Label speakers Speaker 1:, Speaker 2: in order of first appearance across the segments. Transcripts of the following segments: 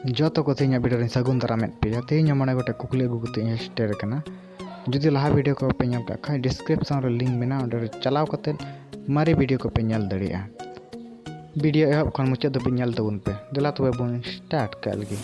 Speaker 1: Joto ko tinya video rin sagun daramet pe tinya mane gote kukli agu tinya share kana judi laha video ko pe nyal ka khai description re link mena onde chalaw kate mari video ko pe nyal daria video ehab khon muchat do pe nyal tabun pe dela tobe bon start ka lagi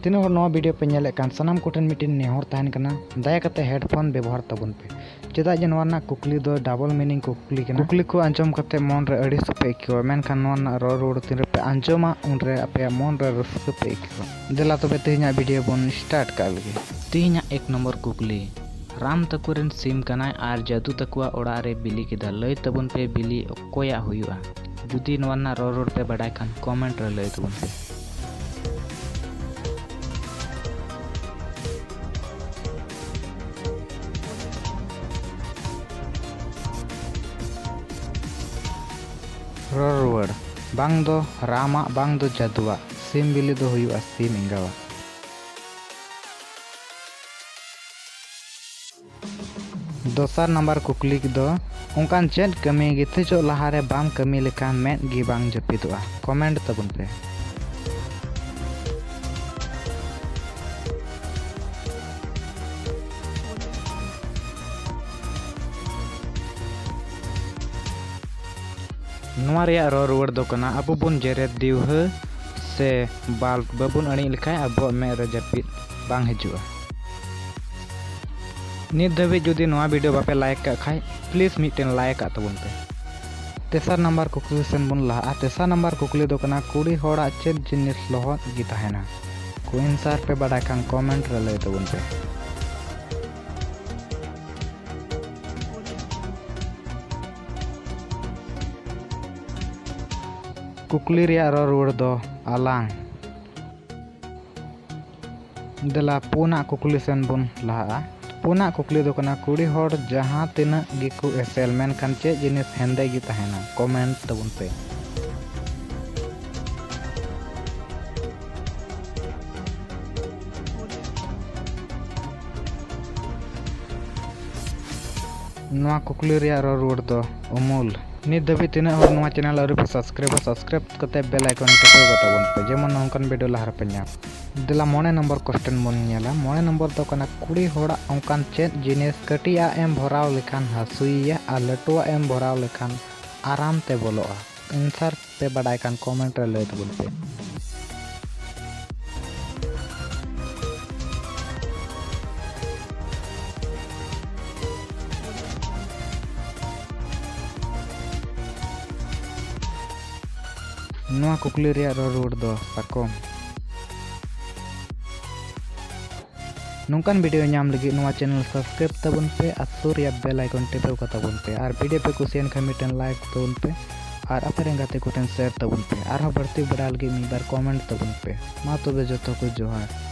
Speaker 1: तीनों नवा video पे नेले कान सनाम cotton meeting नेहर ताहन कना दया कते headphone व्यवहार तबन पे चेदा जे नवा ना कुकली दो डबल मीनिंग कुकली कना कुकली को अंजम कते मन रे अड़ी सुपे कियो मेनखान नवा ना रो रोड तीन रे पे अंजमा उन रे अपे मन रे रस्क पे कियो देला तबे तेहना वीडियो बन स्टार्ट का लगे तेहना एक नंबर कुकली राम तकुरन सिम कनाय आर जादू तकुआ ओड़ा रे बिली केदा लय तबन पे बिली कोया हुयुआ जुदी नवा ना रो रोड पे बडाय खान कमेंट रे लय तबन पे रोड बांग दो रामा बांग दो जादुआ सिम बिली दो हुयुआ सिम इंगावा दोसर नंबर कुकली दो उनकान चेट कमी गिथे जो लहारे बाम कमी लेखान मेट गी बांग जपिदुआ कमेंट तबन पे नोआरे रो रुवाड़ दो कना अबो बुन जेरे दिवह से बाल्ब बबुन अणी लेखाय अबो मे रे जपिद बांग हिजुआ नित धबे जुदी नोआ वीडियो बापे लाइक का खाय प्लीज मिटेन लाइक आ तबन पे तेसर नंबर कुकली सेन बुन लहा तेसर नंबर कुकली दो कना कुड़ी होड़ा चेत जिनिस लोहत गी ताहेना कोइन सार पे बडाय खान कमेंट रे लय तबन पे कुकली रिया रो रुवाड़ दो आलांग देला पुना कुकली सेन बुन लहा पुना कुकली दो कना कुड़ी होड़ जहां तिना गिकु एसेल मेनखान चे जिनिस हेंदे गी ताहेना कमेंट तबन पे नोआ कुकली रिया रो रुवाड़ दो उमुल नित धबी तीना हर नोआ चैनल आरो पे सब्सक्राइब कते बेल आइकन टेपो बताबन पे जेमन नोंकन वीडियो लहार पे ᱧᱟᱢ दिला मोने नंबर क्वेश्चन बन नेला मोने नंबर तो कना कुड़ी होड़ा ओंकान चेत जिनिस कटिया एम भराव लेखान हसुइया आ लटुआ एम भराव लेखान आराम ते बोलोआ आंसर पे बडाय कान कमेंट रे लय तबन पे नोआ कुकली रिया रो रुवाड़ दो साकम नोंकान वीडियो नाम लगी नोआ चैनल सब्सक्राइब तबन पे असुर या बेल आइकन टेपो का तबन पे और वीडियो पे कुसियन खा मिटन लाइक तबन पे और अपेरेन गाते कोटन शेयर तबन पे और बढ़ती बड़ा लगी मी बार कमेंट तबन पे मा तबे जोतो को जोहार।